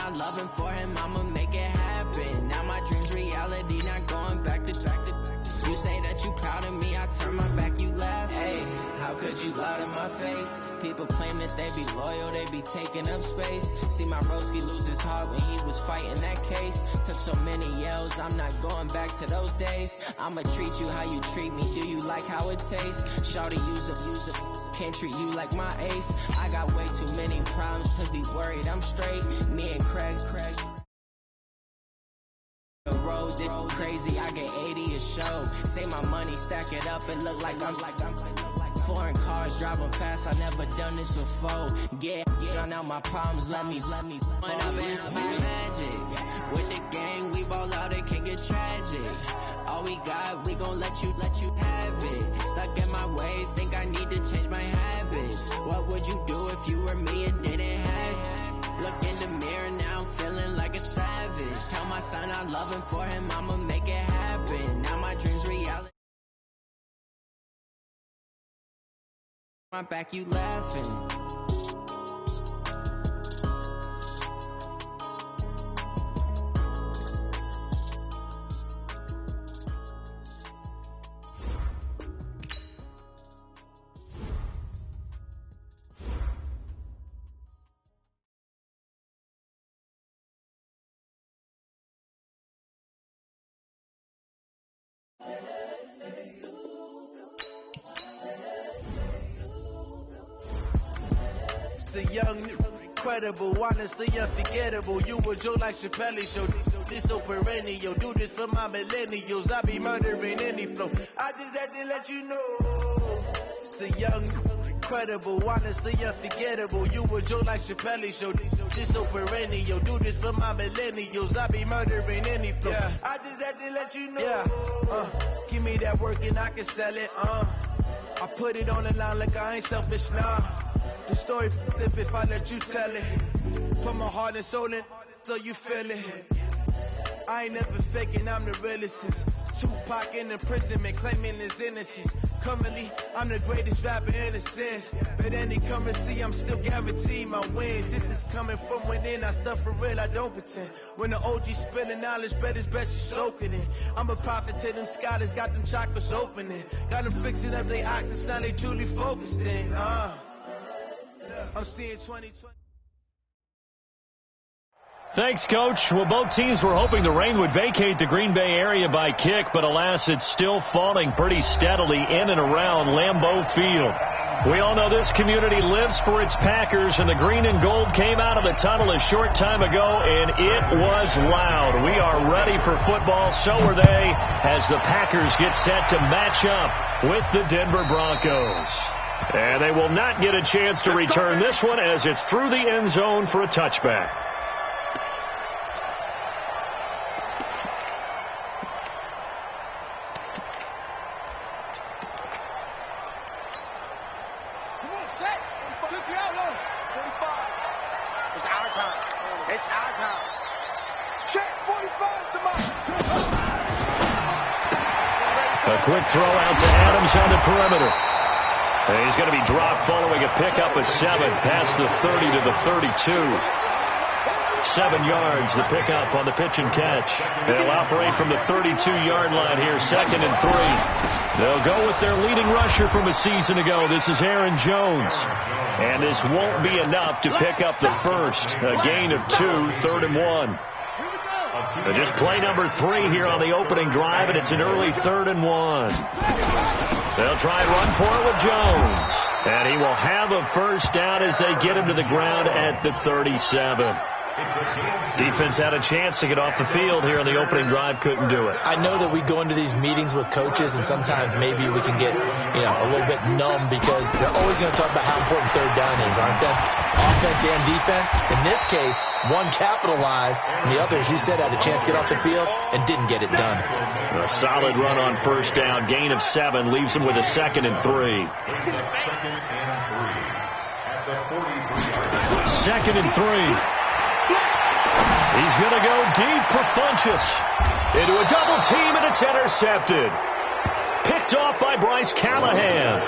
I love him for him, I'ma make it happen. Now my dream's reality, not going back to. You say that you proud of me, I turn my back, you laugh. Hey, how could you lie to my face? People claim that they be loyal, they be taking up space. See my broski lose his heart when he was fighting that case. Took so many yells, I'm not going back to those days. I'ma treat you how you treat me, do you like how it tastes? Shawty, use it, can't treat you like my ace. I got way too many problems to be worried, I'm straight. Me and Craig. The road is crazy, I get 80 a show. Say my money, stack it up, it look like I'm foreign cars, driving fast, I never done this before. Get on out my problems, let me point up and up is magic. With the gang, we ball out, it can get tragic. All we got, we gon' let you have it. Stuck in my ways, think I need to change my habits. What would you do if you were me and didn't have it? Look in the mirror now, I'm feeling like a savage. Tell my son I love him for him, I'ma make it happen. Now my dream's reality. My back, you laughing. The young, incredible, honestly unforgettable. You a joke like Chappelle Show. This so perennial. Do this for my millennials. I be murdering any flow. I just had to let you know. It's the young, incredible, honestly unforgettable. You a joke like Chappelle Show. This so perennial. Do this for my millennials. I be murdering any flow. Yeah. I just had to let you know. Yeah. Give me that work and I can sell it. I put it on the line like I ain't selfish now. The story flip if I let you tell it. Put my heart and soul in so you feel it. I ain't never faking, I'm the realest since Tupac in imprisonment claiming his innocence. Currently, I'm the greatest rapper in a sense. But any currency, I'm still guaranteed my wins. This is coming from within, I stuff for real, I don't pretend. When the OG spilling knowledge, bet it's best to soak it in. I'm a prophet to them scholars, got them chakras opening. Got them fixing up their octaves, now they truly focused in. I'm seeing 2020. Thanks, Coach. Well, both teams were hoping the rain would vacate the Green Bay area by kick, but alas, it's still falling pretty steadily in and around Lambeau Field. We all know this community lives for its Packers, and the green and gold came out of the tunnel a short time ago, and it was loud. We are ready for football, so are they, as the Packers get set to match up with the Denver Broncos. And they will not get a chance to return this one as it's through the end zone for a touchback. Come on, set. Look you out, 45. It's our time. It's our time. Check 45 to mine. A quick throw out to Adams on the perimeter. And he's going to be dropped following a pickup of 7 past the 30 to the 32. 7 yards, the pickup on the pitch and catch. They'll operate from the 32-yard line here, 2nd and 3. They'll go with their leading rusher from a season ago. This is Aaron Jones. And this won't be enough to pick up the first. A gain of 2, 3rd and 1. Just play number 3 here on the opening drive, and it's an early 3rd and 1. They'll try and run for it with Jones. And he will have a first down as they get him to the ground at the 37. Defense had a chance to get off the field here on the opening drive, couldn't do it. I know that we go into these meetings with coaches, and sometimes maybe we can get, a little bit numb because they're always going to talk about how important 3rd down is, aren't they? Offense and defense. In this case, one capitalized, and the other, as you said, had a chance to get off the field and didn't get it done. A solid run on first down. Gain of 7 leaves him with a 2nd and 3. 2nd and 3. He's going to go deep for Funchess. Into a double team, and it's intercepted. Picked off by Bryce Callahan.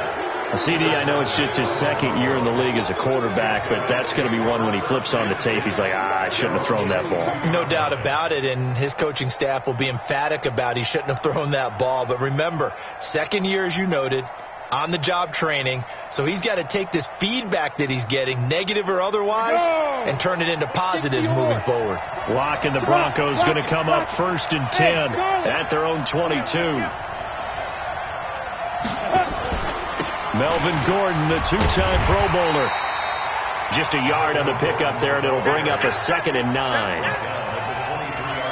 CD, I know it's just his second year in the league as a quarterback, but that's going to be one when he flips on the tape, he's like, I shouldn't have thrown that ball. No doubt about it, and his coaching staff will be emphatic about he shouldn't have thrown that ball. But remember, second year, as you noted, on-the-job training, so he's got to take this feedback that he's getting, negative or otherwise, and turn it into positives moving forward. Locke and the Broncos going to come up 1st and 10 at their own 22. Melvin Gordon, the two-time Pro Bowler. Just a yard on the pickup there, and it'll bring up a 2nd and 9.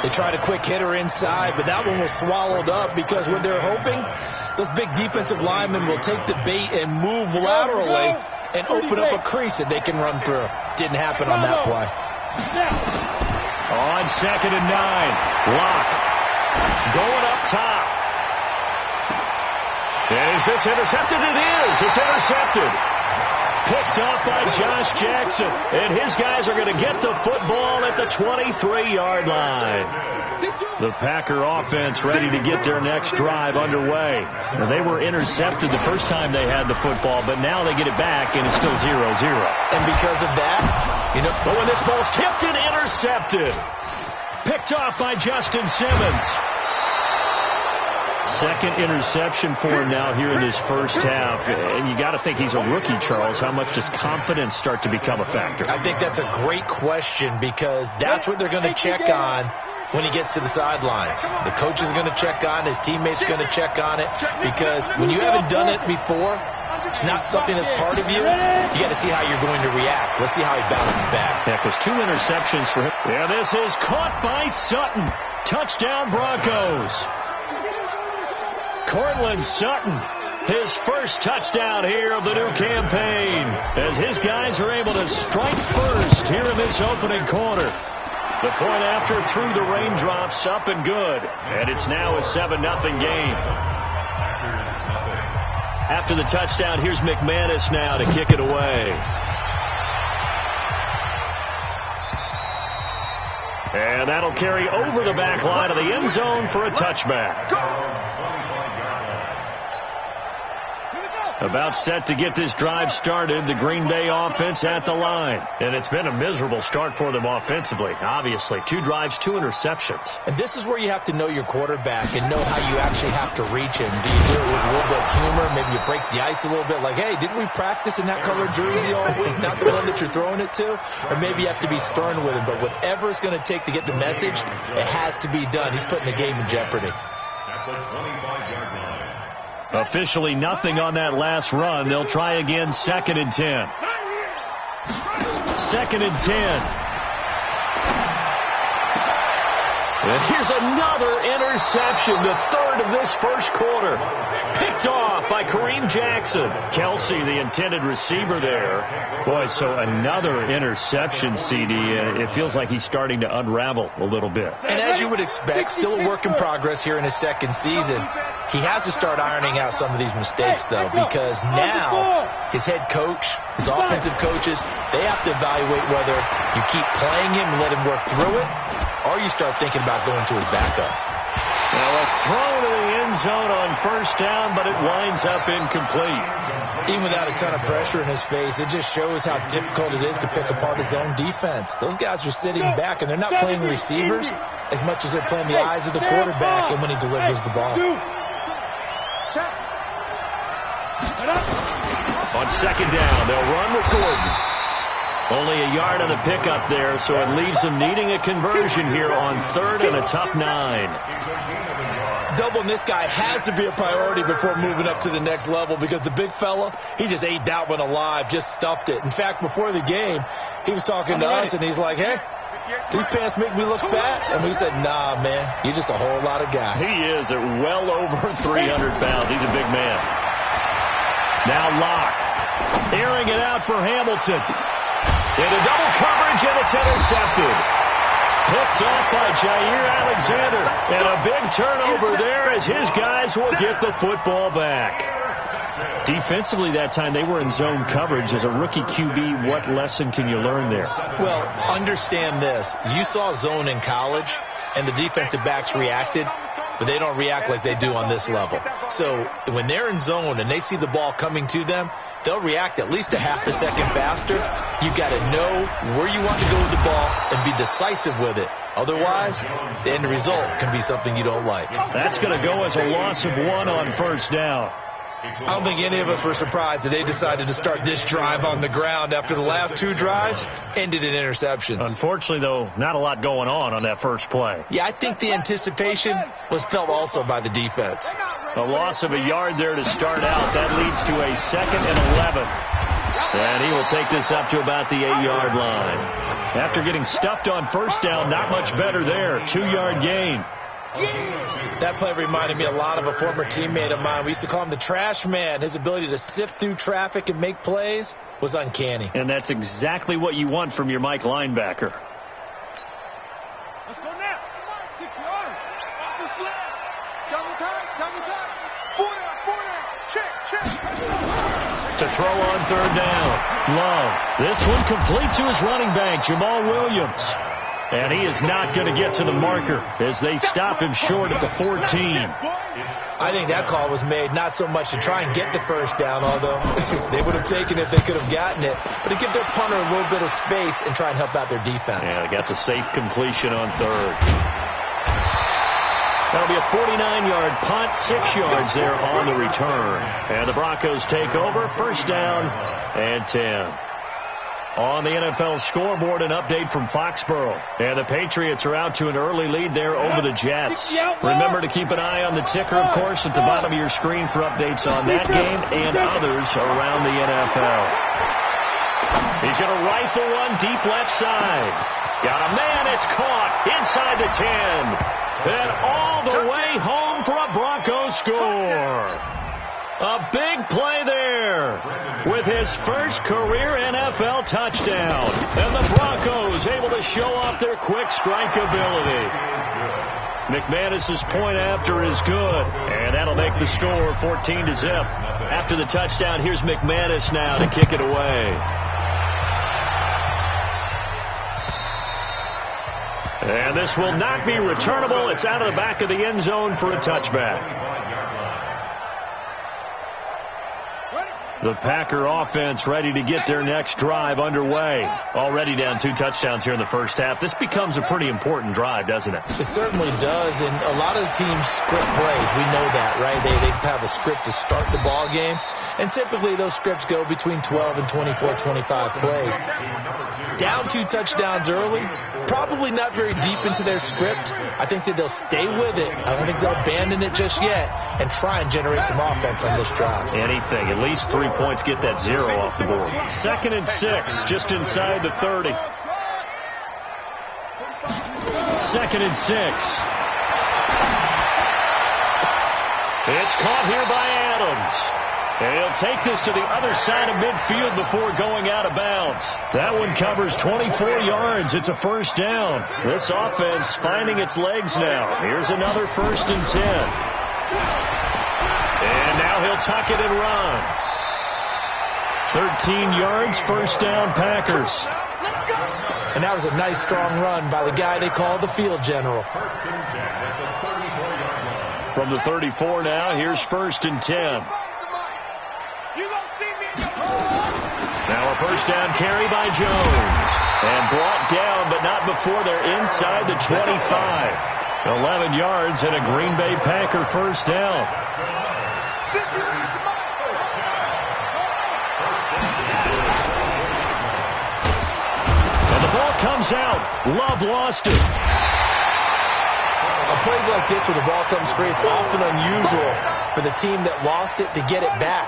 They tried a quick hitter inside, but that one was swallowed up because what they're hoping, those big defensive linemen will take the bait and move laterally and open up a crease that they can run through. Didn't happen on that play. On 2nd and 9, Locke going up top. Is this intercepted? It is. It's intercepted. Picked off by Josh Jackson. And his guys are going to get the football at the 23-yard line. The Packer offense ready to get their next drive underway. Now, they were intercepted the first time they had the football, but now they get it back, and it's still 0-0. And because of that, but when this ball's tipped and intercepted. Picked off by Justin Simmons. Second interception for him now here in this first half. And you got to think he's a rookie, Charles. How much does confidence start to become a factor? I think that's a great question because that's what they're going to check on when he gets to the sidelines. The coach is going to check on, his teammates are going to check on it, because when you haven't done it before, it's not something that's part of you. You got to see how you're going to react. Let's see how he bounces back. Yeah, because 2 interceptions for him. Yeah, this is caught by Sutton. Touchdown Broncos. Cortland Sutton, his first touchdown here of the new campaign, as his guys are able to strike first here in this opening quarter. The point after through the raindrops, up and good. And it's now a 7-0 game. After the touchdown, here's McManus now to kick it away. And that'll carry over the back line of the end zone for a touchback. About set to get this drive started, the Green Bay offense at the line. And it's been a miserable start for them offensively, obviously. 2 drives, 2 interceptions. And this is where you have to know your quarterback and know how you actually have to reach him. Do you do it with a little bit of humor? Maybe you break the ice a little bit, like, hey, didn't we practice in that colored jersey all week, not the one that you're throwing it to? Or maybe you have to be stern with him. But whatever it's going to take to get the message, it has to be done. He's putting the game in jeopardy. At the 25-yard line. Officially nothing on that last run. They'll try again, 2nd and 10. 2nd and 10. And here's another interception, the 3rd of this first quarter. Picked off by Kareem Jackson. Kelsey, the intended receiver there. Boy, so another interception, CD. It feels like he's starting to unravel a little bit. And as you would expect, still a work in progress here in his second season. He has to start ironing out some of these mistakes, though, because now his head coach, his offensive coaches, they have to evaluate whether you keep playing him and let him work through it, or you start thinking about going to his backup. Now a throw to the end zone on first down, but it winds up incomplete. Even without a ton of pressure in his face, it just shows how difficult it is to pick apart his own defense. Those guys are sitting back, and they're not playing receivers as much as they're playing the eyes of the quarterback and when he delivers the ball. On second down, they'll run with Gordon. Only a yard on the pickup there, so it leaves them needing a conversion here on 3rd and a tough 9. Doubling this guy has to be a priority before moving up to the next level, because the big fella, he just ate that one alive, just stuffed it. In fact, before the game, he was talking to us, and he's like, hey, these pants make me look fat. And we said, nah, man, you're just a whole lot of guy. He is at well over 300 pounds. He's a big man. Now Locke, airing it out for Hamilton. Into double coverage, and it's intercepted. Picked off by Jair Alexander. And a big turnover there as his guys will get the football back. Defensively that time, they were in zone coverage. As a rookie QB, what lesson can you learn there? Well, understand this. You saw zone in college, and the defensive backs reacted. but they don't react like they do on this level. So when they're in zone and they see the ball coming to them, they'll react at least a half a second faster. You've got to know where you want to go with the ball and be decisive with it. Otherwise, the end result can be something you don't like. That's going to go as a loss of 1 on first down. I don't think any of us were surprised that they decided to start this drive on the ground after the last 2 drives ended in interceptions. Unfortunately, though, not a lot going on that first play. Yeah, I think the anticipation was felt also by the defense. A loss of a yard there to start out. That leads to a 2nd and 11. And he will take this up to about the 8-yard line. After getting stuffed on first down, not much better there. 2-yard gain. That play reminded me a lot of a former teammate of mine. We used to call him the trash man. His ability to sift through traffic and make plays was uncanny. And that's exactly what you want from your Mike linebacker. Let's go now. 6 yards. Double time. 4 down. Check. To throw on 3rd down. Love. This one complete to his running back, Jamal Williams. And he is not going to get to the marker as they stop him short at the 14. I think that call was made not so much to try and get the first down, although they would have taken it if they could have gotten it, but to give their punter a little bit of space and try and help out their defense. Yeah, they got the safe completion on 3rd. That'll be a 49-yard punt, 6 yards there on the return. And the Broncos take over, 1st down and 10. On the NFL scoreboard, an update from Foxborough. And the Patriots are out to an early lead there over the Jets. Remember to keep an eye on the ticker, of course, at the bottom of your screen for updates on that game and others around the NFL. He's going to rifle one deep left side. Got a man, it's caught inside the 10. And all the way home for a Broncos score. A big play there with his first career NFL touchdown. And the Broncos able to show off their quick strike ability. McManus's point after is good. And that'll make the score 14-0. After the touchdown, here's McManus now to kick it away. And this will not be returnable. It's out of the back of the end zone for a touchback. The Packer offense ready to get their next drive underway. Already down 2 touchdowns here in the first half. This becomes a pretty important drive, doesn't it? It certainly does, and a lot of the teams script plays. We know that, right? They have a script to start the ball game, and typically those scripts go between 12 and 24, 25 plays. Down 2 touchdowns early, probably not very deep into their script. I think that they'll stay with it. I don't think they'll abandon it just yet and try and generate some offense on this drive. Anything. At least 3 points, get that 0 off the board. 2nd and 6, just inside the 30. 2nd and 6. It's caught here by Adams. And he'll take this to the other side of midfield before going out of bounds. That one covers 24 yards. It's a 1st down. This offense finding its legs now. Here's another 1st and 10. And now he'll tuck it and run. 13 yards, 1st down, Packers. And that was a nice, strong run by the guy they call the field general. From the 34 now, here's 1st and 10. Now a 1st down carry by Jones. And brought down, but not before they're inside the 25. 11 yards and a Green Bay Packer 1st down. And the ball comes out. Love lost it. On plays like this where the ball comes free, it's often unusual for the team that lost it to get it back.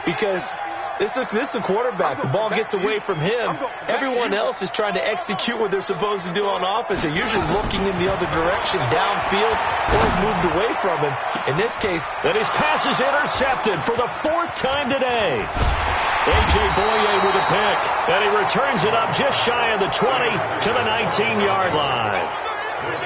Because this is the quarterback. The ball gets away from him. Everyone else is trying to execute what they're supposed to do on offense. They're usually looking in the other direction, downfield, or moved away from him. In this case, that his pass is intercepted for the 4th time today. A.J. Boye with a pick. And he returns it up just shy of the 20 to the 19-yard line.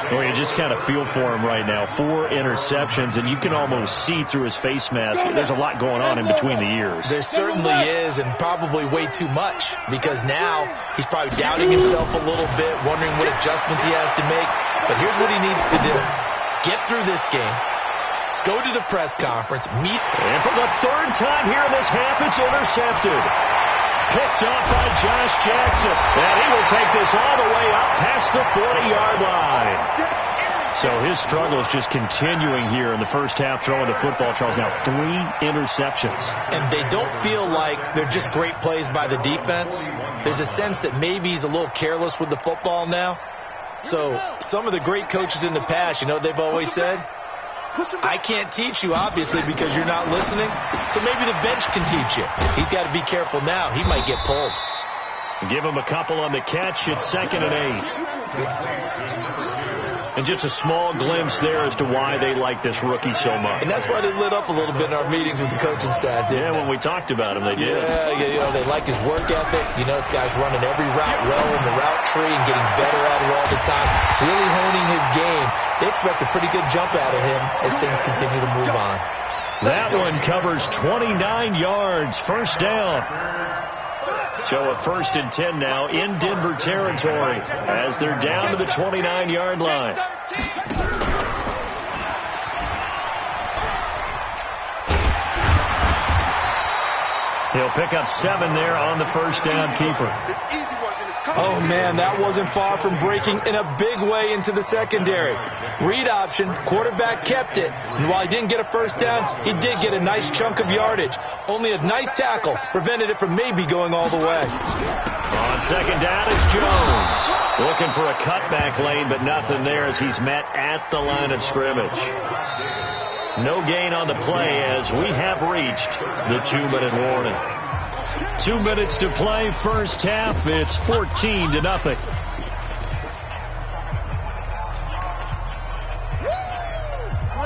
Well, you just kind of feel for him right now. 4 interceptions, and you can almost see through his face mask. There's a lot going on in between the ears. There certainly is, and probably way too much, because now he's probably doubting himself a little bit, wondering what adjustments he has to make. But here's what he needs to do. get through this game, go to the press conference, meet. And for the third time here in this half, it's intercepted. Picked off by Josh Jackson. And he will take this all the way up past the 40-yard line. So his struggle is just continuing here in the first half throwing the football, Charles. Now 3 interceptions. And they don't feel like they're just great plays by the defense. There's a sense that maybe he's a little careless with the football now. So some of the great coaches in the past, you know, they've always said, I can't teach you, obviously, because you're not listening. So maybe the bench can teach you. He's got to be careful now. He might get pulled. Give him a couple on the catch. It's 2nd and 8. And just a small glimpse there as to why they like this rookie so much. And that's why they lit up a little bit in our meetings with the coaching staff, didn't they? When we talked about him, they did. Yeah, you know, they like his work ethic. You know, this guy's running every route well in the route tree and getting better at it all the time, really honing his game. They expect a pretty good jump out of him as things continue to move on. That one covers 29 yards. First down. So a 1st and 10 now in Denver territory as they're down to the 29-yard line. He'll pick up 7 there on the first down keeper. Oh, man, that wasn't far from breaking in a big way into the secondary. Read option, quarterback kept it. And while he didn't get a first down, he did get a nice chunk of yardage. Only a nice tackle prevented it from maybe going all the way. On 2nd down is Jones. Looking for a cutback lane, but nothing there as he's met at the line of scrimmage. No gain on the play as we have reached the 2-minute warning. 2 minutes to play, first half. It's 14-0.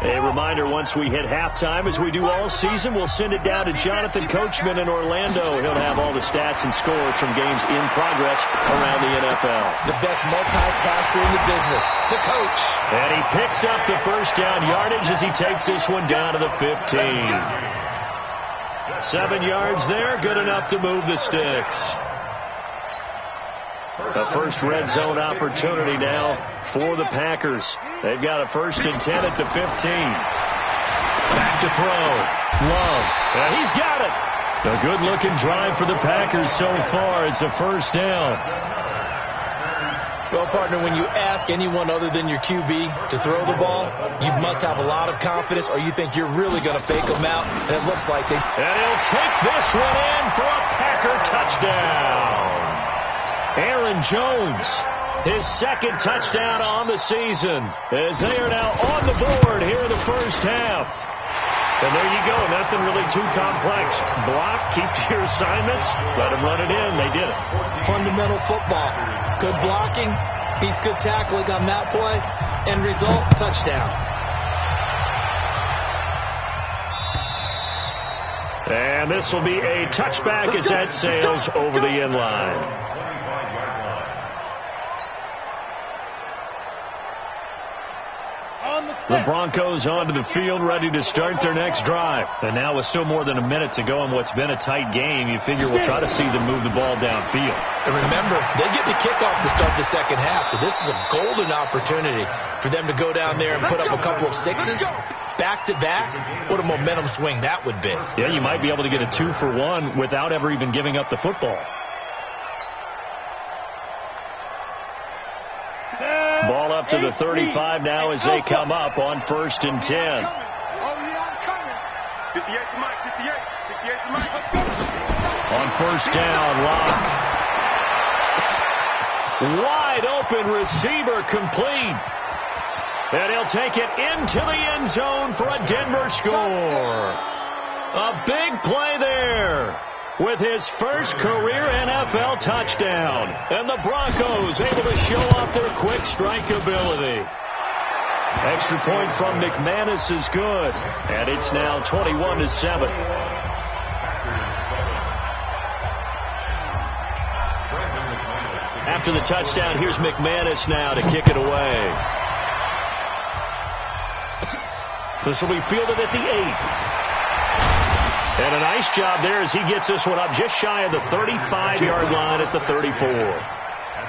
A reminder, once we hit halftime, as we do all season, we'll send it down to Jonathan Coachman in Orlando. He'll have all the stats and scores from games in progress around the NFL. The best multitasker in the business, the coach. And he picks up the first down yardage as he takes this one down to the 15. 7 yards there, good enough to move the sticks. The first red zone opportunity now for the Packers. They've got a 1st and 10 at the 15. Back to throw. Love. And he's got it. A good-looking drive for the Packers so far. It's a first down. Well, partner, when you ask anyone other than your QB to throw the ball, you must have a lot of confidence, or you think you're really going to fake them out, and it looks like they... And he'll take this one in for a Packer touchdown. Aaron Jones, his 2nd touchdown on the season, as they are now on the board here in the first half. And there you go, nothing really too complex. Block, keep your assignments, let them run it in. They did it. Fundamental football. Good blocking beats good tackling on that play. End result, touchdown. And this will be a touchback as that sails over the end line. The Broncos onto the field, ready to start their next drive. And now with still more than a minute to go in what's been a tight game, you figure we'll try to see them move the ball downfield. And remember, they get the kickoff to start the second half, so this is a golden opportunity for them to go down there and put up a couple of sixes back-to-back. What a momentum swing that would be. Yeah, you might be able to get a 2-for-1 without ever even giving up the football. Ball up to the 35 now as they come up on 1st and 10. On 1st down, Locke. Wide open receiver complete. And he'll take it into the end zone for a Denver score. A big play there with his first career NFL touchdown. And the Broncos able to show off their quick strike ability. Extra point from McManus is good. And it's now 21-7. After the touchdown, here's McManus now to kick it away. This will be fielded at the 8. And a nice job there as he gets this one up just shy of the 35-yard line at the 34.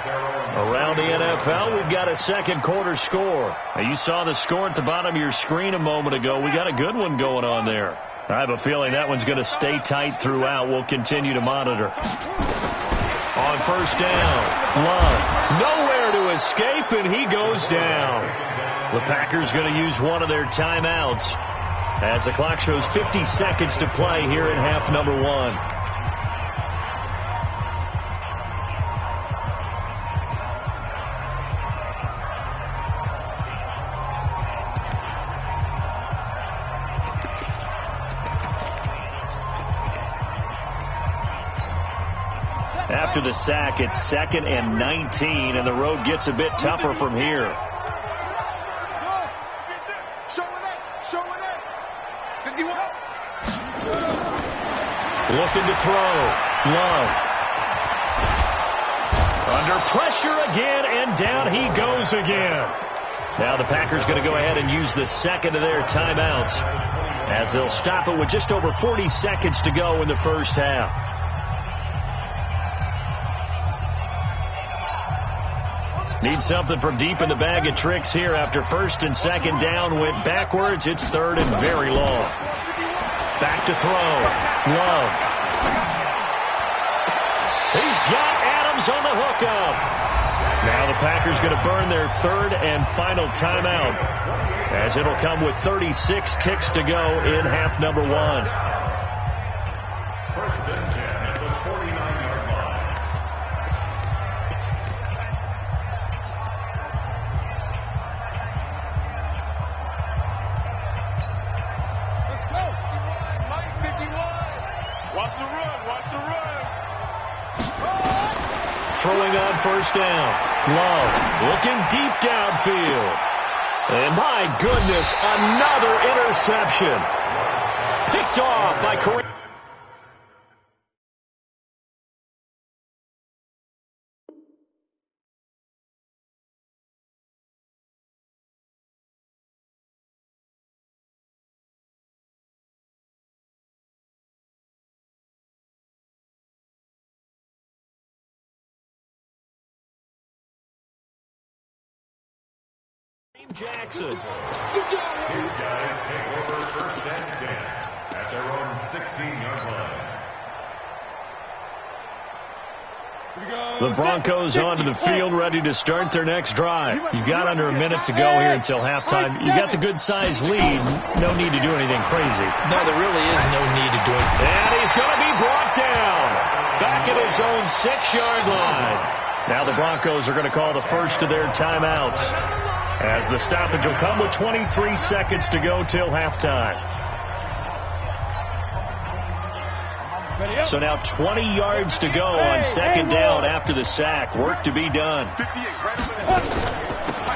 Around the NFL, we've got a second quarter score. Now, you saw the score at the bottom of your screen a moment ago. We got a good one going on there. I have a feeling that one's going to stay tight throughout. We'll continue to monitor. On first down, Love nowhere to escape, and he goes down. The Packers going to use one of their timeouts as the clock shows 50 seconds to play here in half number one. After the sack, it's 2nd and 19, and the road gets a bit tougher from here. Looking to throw. Love. Under pressure again, and down he goes again. Now the Packers going to go ahead and use the second of their timeouts as they'll stop it with just over 40 seconds to go in the first half. Need something from deep in the bag of tricks here after first and second down went backwards. It's 3rd and very long. Back to throw. Love. He's got Adams on the hookup. Now the Packers going to burn their 3rd and final timeout as it'll come with 36 ticks to go in half number one. First and 10 at the 49-yard line. Throwing on first down. Love looking deep downfield. And my goodness, another interception. Picked off by Kareem. Jackson. These guys take over 1st and 10 at their own 16-yard line. The Broncos onto the field, ready to start their next drive. You've got under a minute to go here until halftime. You got the good-sized lead. No need to do anything crazy. No, there really is no need to do it. And he's going to be brought down. Back at his own 6-yard line. Now the Broncos are going to call the first of their timeouts, as the stoppage will come with 23 seconds to go till halftime. So now 20 yards to go on second down after the sack. Work to be done.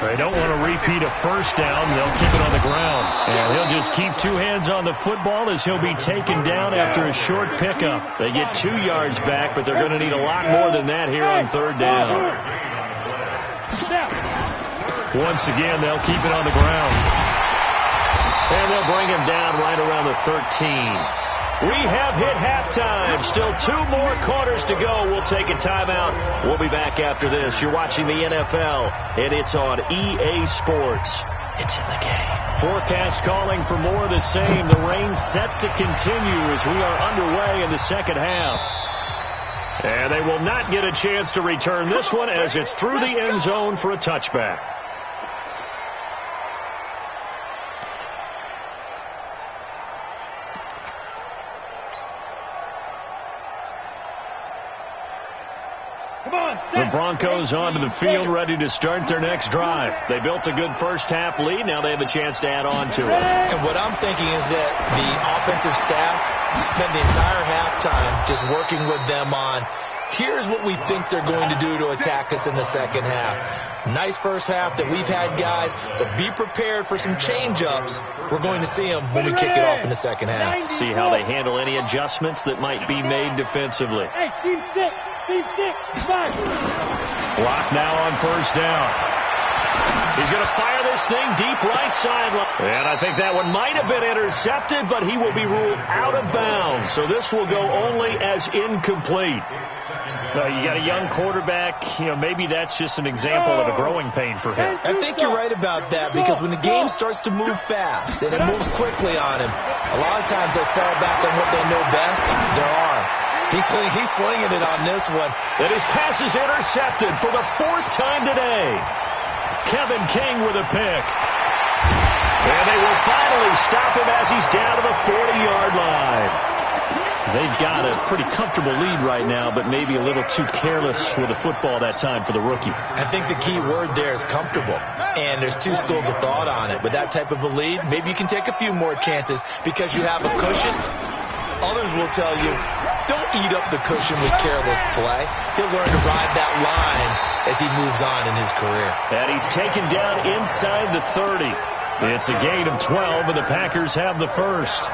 They don't want to repeat a first down. They'll keep it on the ground. And he'll just keep 2 hands on the football as he'll be taken down after a short pickup. They get 2 yards back, but they're going to need a lot more than that here on third down. Once again, they'll keep it on the ground. And they'll bring him down right around the 13. We have hit halftime. Still 2 more quarters to go. We'll take a timeout. We'll be back after this. You're watching the NFL, and it's on EA Sports. It's in the game. Forecast calling for more of the same. The rain set to continue as we are underway in the second half. And they will not get a chance to return this one as it's through the end zone for a touchback. The Broncos onto the field, ready to start their next drive. They built a good first half lead. Now they have a chance to add on to it. And what I'm thinking is that the offensive staff spent the entire halftime just working with them on, here's what we think they're going to do to attack us in the second half. Nice first half that we've had, guys, but be prepared for some change-ups. We're going to see them when we kick it off in the second half. See how they handle any adjustments that might be made defensively. Hey, Team 6, march. Block now on first down. He's going to fire this thing deep right sideline. And I think that one might have been intercepted, but he will be ruled out of bounds. So this will go only as incomplete. You got a young quarterback. Maybe that's just an example of a growing pain for him. I think you're right about that, because when the game starts to move fast and it moves quickly on him, a lot of times they fall back on what they know best, their arm. He's slinging it on this one. And his pass is intercepted for the 4th time today. Kevin King with a pick. And they will finally stop him as he's down to the 40-yard line. They've got a pretty comfortable lead right now, but maybe a little too careless with the football that time for the rookie. I think the key word there is comfortable. And there's two schools of thought on it. With that type of a lead, maybe you can take a few more chances because you have a cushion. Others will tell you, don't eat up the cushion with careless play. He'll learn to ride that line as he moves on in his career. And he's taken down inside the 30. It's a gain of 12, and the Packers have the first.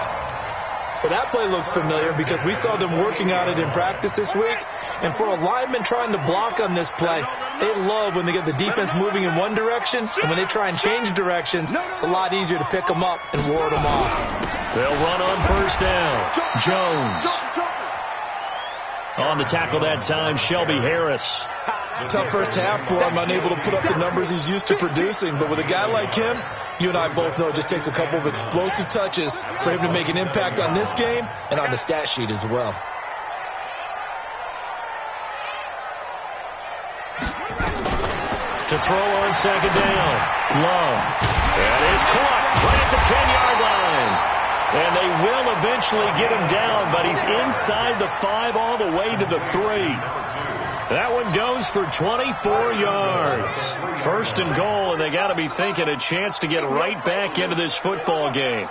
Well, that play looks familiar because we saw them working on it in practice this week. And for a lineman trying to block on this play, they love when they get the defense moving in one direction. And when they try and change directions, it's a lot easier to pick them up and ward them off. They'll run on first down. Jones. On the tackle that time, Shelby Harris. Tough first half for him, unable to put up the numbers he's used to producing. But with a guy like him, you and I both know it just takes a couple of explosive touches for him to make an impact on this game and on the stat sheet as well. To throw on second down. Love. That is caught right at the 10-yard line. And they will eventually get him down, but he's inside the 5 all the way to the 3. That one goes for 24 yards. First and goal, and they got to be thinking a chance to get right back into this football game.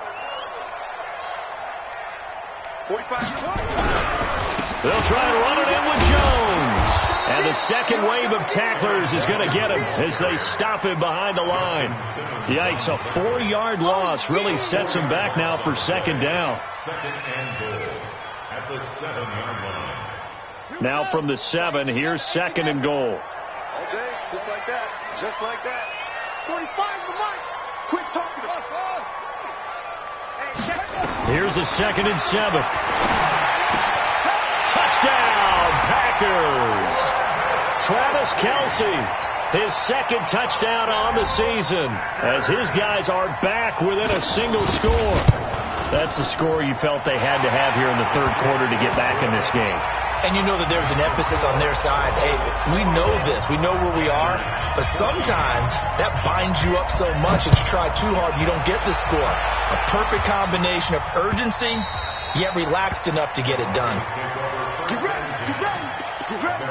They'll try and run it in with Jones. And the second wave of tacklers is going to get him as they stop him behind the line. Yikes, a 4-yard loss really sets him back now for second down. Second and goal at the 7-yard line. Now from the 7, here's second and goal. All day, just like that. Just like that. 45 the mark. Quit talking to us. Here's a second and 7. Touchdown, Packers. Travis Kelce, his second touchdown on the season, as his guys are back within a single score. That's the score you felt they had to have here in the third quarter to get back in this game. And you know that there's an emphasis on their side. Hey, we know this. We know where we are. But sometimes that binds you up so much that you try too hard, you don't get the score. A perfect combination of urgency, yet relaxed enough to get it done. Get ready. Get ready. Get ready.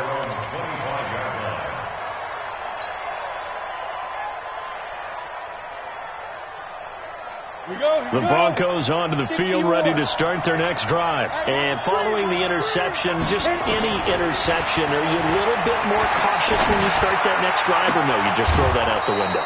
The Broncos onto the field, ready to start their next drive. And following the interception, just any interception, are you a little bit more cautious when you start that next drive, or no, you just throw that out the window?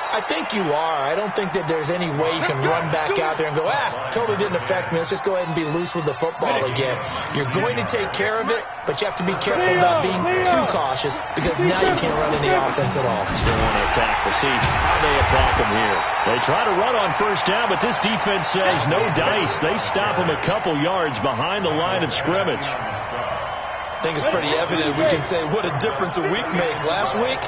I think you are. I don't think that there's any way you can run back out there and go, totally didn't affect me. Let's just go ahead and be loose with the football again. You're going to take care of it, but you have to be careful about being too cautious because now you can't run any offense at all. They want to attack. We'll see how they attack them here. They try to run on first down, but this defense says no dice. They stop them a couple yards behind the line of scrimmage. I think it's pretty evident. We can say what a difference a week makes. Last week,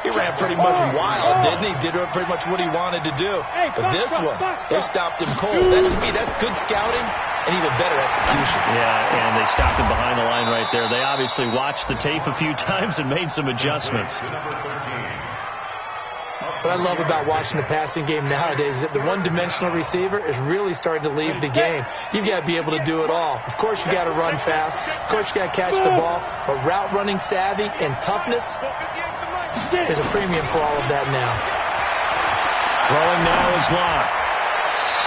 he ran pretty much wild, didn't he? Did pretty much what he wanted to do. But this one, they stopped him cold. That, to me, that's good scouting and even better execution. Yeah, and they stopped him behind the line right there. They obviously watched the tape a few times and made some adjustments. What I love about watching the passing game nowadays is that the one-dimensional receiver is really starting to leave the game. You've got to be able to do it all. Of course, you got to run fast. Of course, you got to catch the ball. But route running savvy and toughness, there's a premium for all of that now. Throwing now is Locke.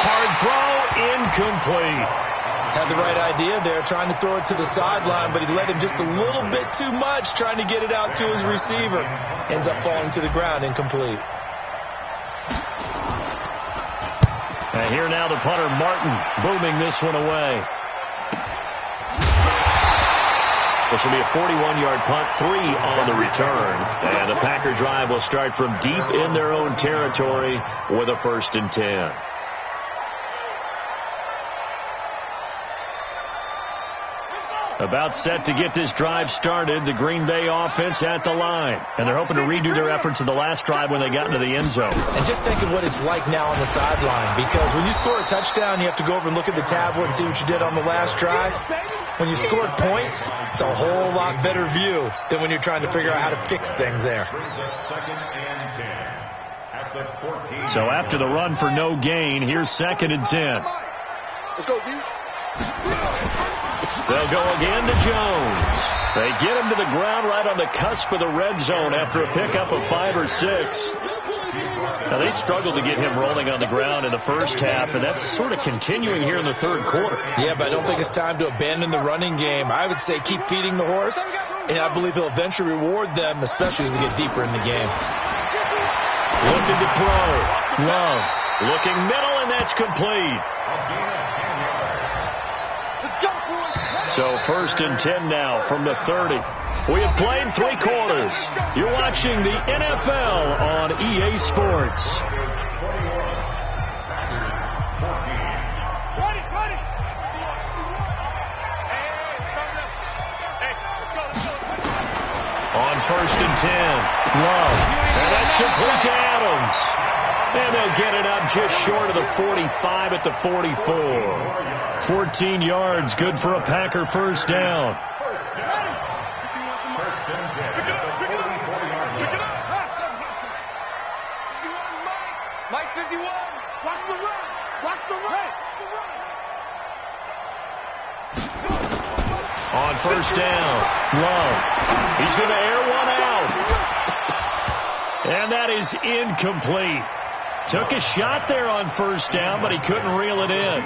Hard throw, incomplete. Had the right idea there, trying to throw it to the sideline, but he let him just a little bit too much, trying to get it out to his receiver. Ends up falling to the ground, incomplete. And here now the punter, Martin, booming this one away. This will be a 41-yard punt, 3 on the return. And the Packer drive will start from deep in their own territory with a 1st and 10. About set to get this drive started, the Green Bay offense at the line. And they're hoping to redo their efforts in the last drive when they got into the end zone. And just think of what it's like now on the sideline, because when you score a touchdown, you have to go over and look at the tablet and see what you did on the last drive. When you scored points, it's a whole lot better view than when you're trying to figure out how to fix things there. So after the run for no gain, here's 2nd and 10. Let's go, D. They'll go again to Jones. They get him to the ground right on the cusp of the red zone after a pickup of 5 or 6. Now, they struggled to get him rolling on the ground in the first half, and that's sort of continuing here in the 3rd quarter. Yeah, but I don't think it's time to abandon the running game. I would say keep feeding the horse, and I believe he'll eventually reward them, especially as we get deeper in the game. Looking to throw. Love. Looking middle, and that's complete. So 1st and 10 now from the 30. We have played 3 quarters. You're watching the NFL on EA Sports. On 1st and 10, Love. And that's complete to Adams. And they'll get it up just short of the 45 at the 44. 14 yards, good for a Packer 1st down. Mike 51, watch the run. Watch the run. On 1st down, Love. He's going to air one out. And that is incomplete. Took a shot there on 1st down, but he couldn't reel it in.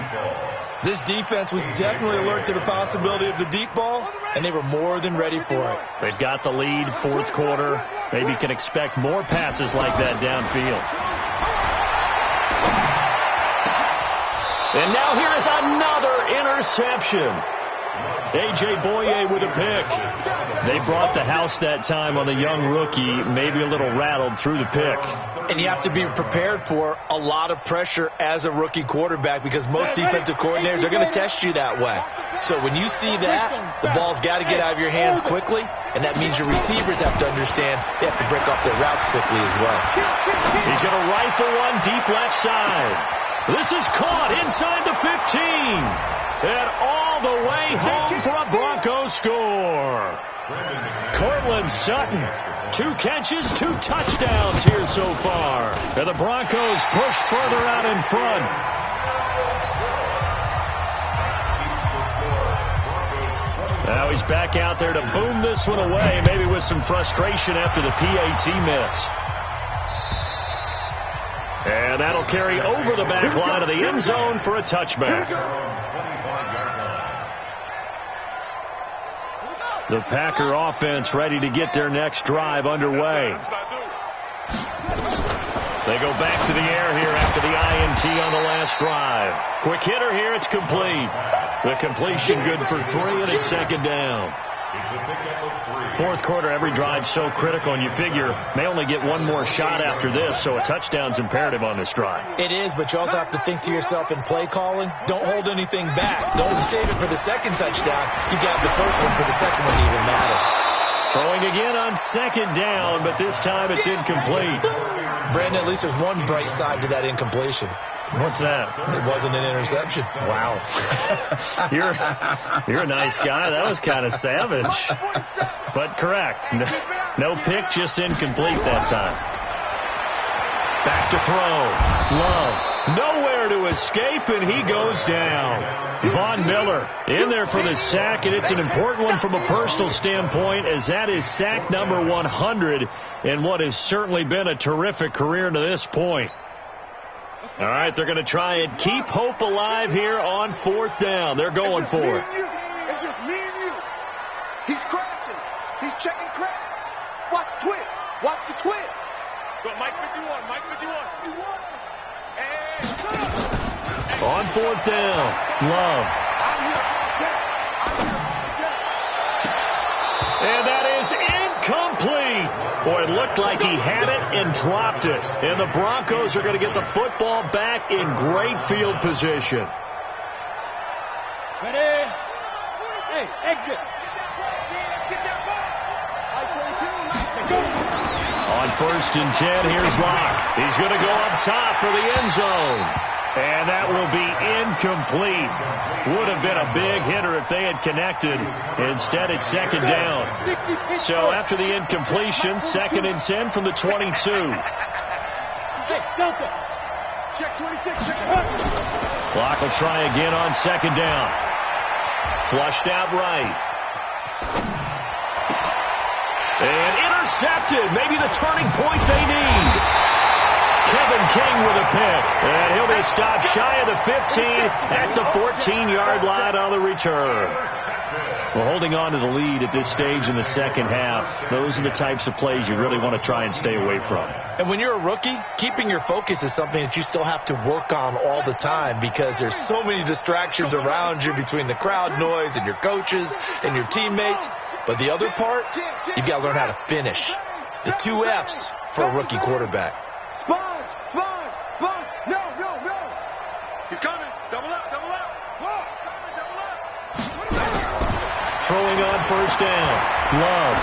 This defense was definitely alert to the possibility of the deep ball, and they were more than ready for it. They've got the lead, 4th quarter. Maybe can expect more passes like that downfield. And now here is another interception. A.J. Boye with a pick. They brought the house that time on the young rookie, maybe a little rattled through the pick. And you have to be prepared for a lot of pressure as a rookie quarterback, because most defensive coordinators are going to test you that way. So when you see that, the ball's got to get out of your hands quickly, and that means your receivers have to understand they have to break off their routes quickly as well. He's going to rifle one deep left side. This is caught inside the 15. And all the way home for a Broncos score. Cortland Sutton, 2 catches, 2 touchdowns here so far. And the Broncos push further out in front. Now he's back out there to boom this one away, maybe with some frustration after the PAT miss. And that'll carry over the back line of the end zone for a touchback. The Packer offense ready to get their next drive underway. They go back to the air here after the INT on the last drive. Quick hitter here, it's complete. The completion good for 3, and it's 2nd down. 4th quarter, every drive so critical, and you figure may only get one more shot after this, so a touchdown's imperative on this drive. It is, but you also have to think to yourself in play calling, don't hold anything back. Don't save it for the 2nd touchdown. You got the first one for the 2nd one to even matter. Throwing again on 2nd down, but this time it's incomplete. Brandon, at least there's one bright side to that incompletion. What's that? It wasn't an interception. Wow. You're a nice guy. That was kind of savage. But correct. No pick, just incomplete that time. Back to throw. Love. Nowhere to escape, and he goes down. Von Miller in there for the sack, and it's an important one from a personal standpoint, as that is sack number 100 in what has certainly been a terrific career to this point. All right, they're going to try and keep hope alive here on 4th down. They're going for it. It's just me and you. He's crashing. He's checking crash. Watch the twist. Watch the twist. Go, Mike 51. Mike 51. On 4th down, Love. looked like he had it and dropped it. And the Broncos are going to get the football back in great field position. Ready? Hey, exit. On 1st and 10, here's Locke. He's going to go up top for the end zone. And that will be incomplete. Would have been a big hitter if they had connected. Instead, it's 2nd down. So after the incompletion, 2nd and 10 from the 22. Hey, Delta. Check 26. Clock will try again on 2nd down. Flushed out right. And intercepted. Maybe the turning point they need. Kevin King with a pick. And he'll be stopped shy of the 15 at the 14-yard line on the return. Well, holding on to the lead at this stage in the second half, those are the types of plays you really want to try and stay away from. And when you're a rookie, keeping your focus is something that you still have to work on all the time because there's so many distractions around you between the crowd noise and your coaches and your teammates. But the other part, you've got to learn how to finish. It's the 2 F's for a rookie quarterback. Sponge! Sponge! Sponge! No! No! No! He's coming! Double up! Double up! Whoa! Coming! Double up! Throwing on 1st down. Love.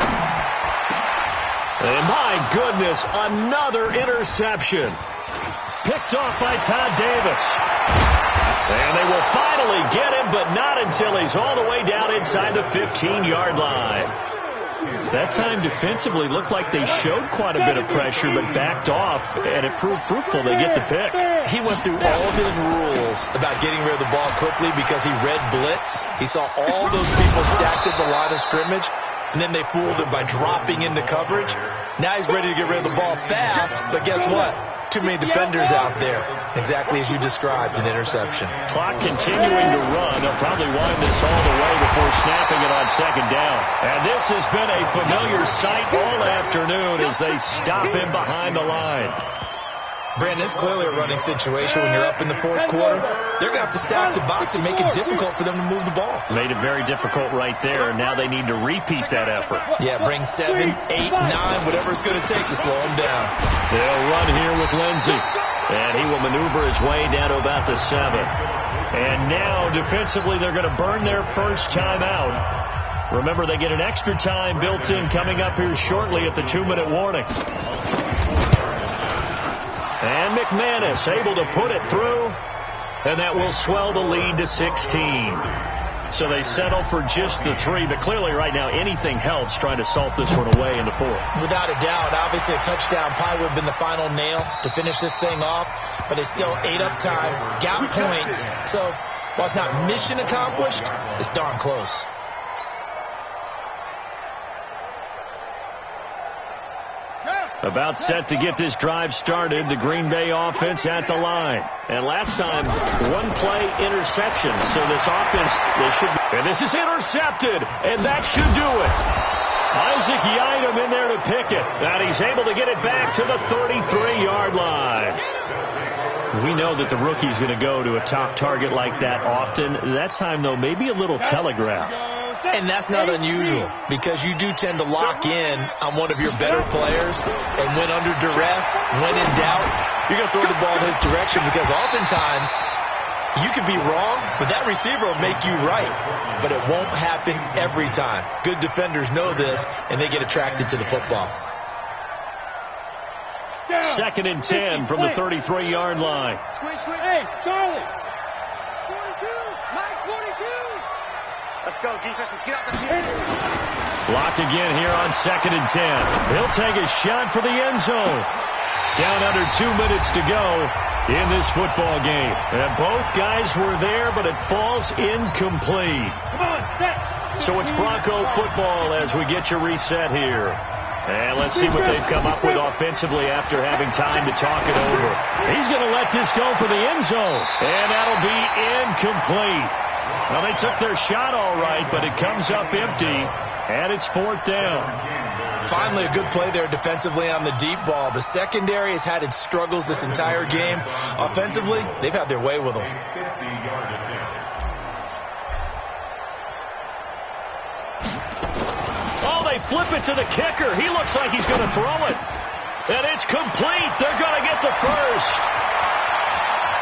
And my goodness, another interception. Picked off by Todd Davis. And they will finally get him, but not until he's all the way down inside the 15-yard line. That time defensively looked like they showed quite a bit of pressure, but backed off, and it proved fruitful. They get the pick. He went through all of his rules about getting rid of the ball quickly because he read blitz. He saw all those people stacked at the line of scrimmage, and then they fooled him by dropping into coverage. Now he's ready to get rid of the ball fast, but guess what? Too many defenders out there. Exactly as you described, an interception. Clock continuing to run. They'll probably wind this all the way before snapping it on 2nd down. And this has been a familiar sight all afternoon as they stop him behind the line. Brandon, it's clearly a running situation when you're up in the 4th quarter. They're going to have to stack the box and make it difficult for them to move the ball. Made it very difficult right there. Now they need to repeat that effort. Yeah, bring 7, 8, 9, whatever it's going to take to slow them down. They'll run here with Lindsey. And he will maneuver his way down to about the 7. And now, defensively, they're going to burn their first time out. Remember, they get an extra time built in coming up here shortly at the 2-minute warning. And McManus able to put it through, and that will swell the lead to 16. So they settle for just the 3, but clearly right now anything helps trying to salt this one away in the 4th. Without a doubt, obviously a touchdown probably would have been the final nail to finish this thing off, but it's still 8 up time, got points, so while it's not mission accomplished, it's darn close. About set to get this drive started, the Green Bay offense at the line. And last time, 1-play interception. So this offense, they should be. And this is intercepted, and that should do it. Isaac Yiadom in there to pick it. And he's able to get it back to the 33-yard line. We know that the rookie's going to go to a top target like that often. That time, though, maybe a little telegraphed. And that's not unusual because you do tend to lock in on one of your better players, and when under duress, when in doubt, you're going to throw the ball in his direction because oftentimes you could be wrong, but that receiver will make you right. But it won't happen every time. Good defenders know this, and they get attracted to the football. 2nd and 10 from the 33-yard line. Hey, Charlie. 42. Nice 42. Let's go, defense. Let's get out the field. Locked again here on 2nd and 10. He'll take a shot for the end zone. Down under 2 minutes to go in this football game. And both guys were there, but it falls incomplete. Come on, set. So it's Bronco football as we get you reset here. And let's see what they've come up with offensively after having time to talk it over. He's going to let this go for the end zone. And that'll be incomplete. Well, they took their shot all right, but it comes up empty, and it's 4th down. Finally, a good play there defensively on the deep ball. The secondary has had its struggles this entire game. Offensively, they've had their way with them. Oh, they flip it to the kicker. He looks like he's going to throw it. And it's complete. They're going to get the first.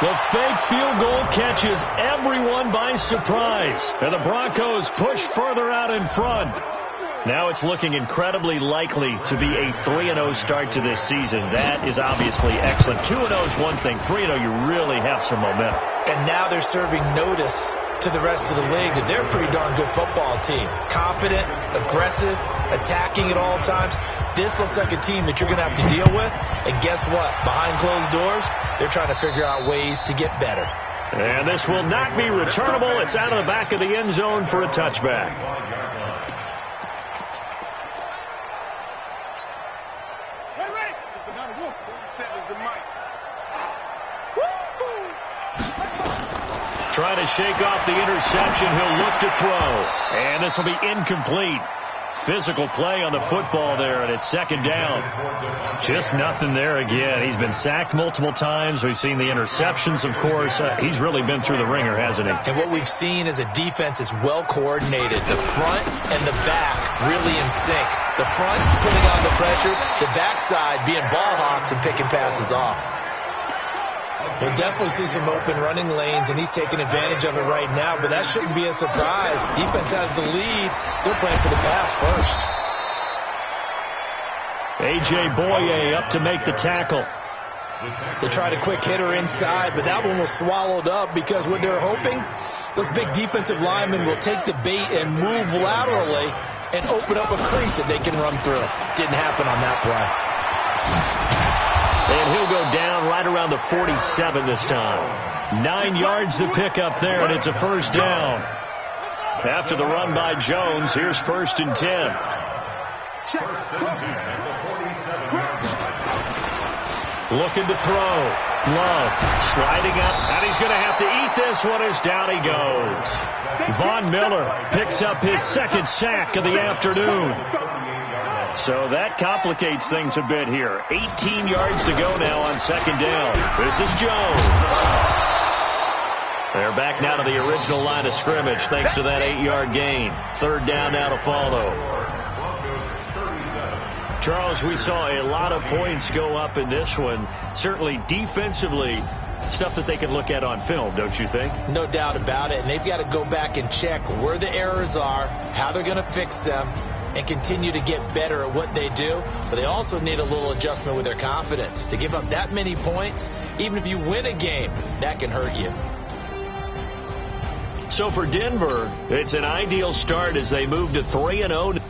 The fake field goal catches everyone by surprise. And the Broncos push further out in front. Now it's looking incredibly likely to be a 3-0 start to this season. That is obviously excellent. 2-0 is one thing. 3-0, you really have some momentum. And now they're serving notice to the rest of the league that they're a pretty darn good football team. Confident, aggressive, attacking at all times. This looks like a team that you're going to have to deal with. And guess what? Behind closed doors, they're trying to figure out ways to get better. And this will not be returnable. It's out of the back of the end zone for a touchback. Trying to shake off the interception. He'll look to throw. And this will be incomplete. Physical play on the football there, and it's second down. Just nothing there again. He's been sacked multiple times. We've seen the interceptions, of course. He's really been through the ringer, hasn't he? And what we've seen is a defense is well coordinated. The front and the back really in sync. The front putting on the pressure, the backside being ball hawks and picking passes off. We'll definitely see some open running lanes, and he's taking advantage of it right now, but that shouldn't be a surprise. Defense has the lead. They're playing for the pass first. A.J. Boye up to make the tackle. They tried a quick hitter inside, but that one was swallowed up because what they're hoping, those big defensive linemen will take the bait and move laterally and open up a crease that they can run through. Didn't happen on that play. And he'll go down right around the 47 this time. 9 yards to pick up there, and it's a first down. After the run by Jones, here's 1st and 10. Looking to throw. Love sliding up, and he's going to have to eat this one as down he goes. Von Miller picks up his second sack of the afternoon. So that complicates things a bit here. 18 yards to go now on second down. This is Jones. They're back now to the original line of scrimmage thanks to that 8-yard gain. Third down now to follow. Charles, we saw a lot of points go up in this one. Certainly defensively, stuff that they can look at on film, don't you think? No doubt about it. And they've got to go back and check where the errors are, how they're going to fix them, and continue to get better at what they do. But they also need a little adjustment with their confidence. To give up that many points, even if you win a game, that can hurt you. So for Denver, it's an ideal start as they move to 3-0.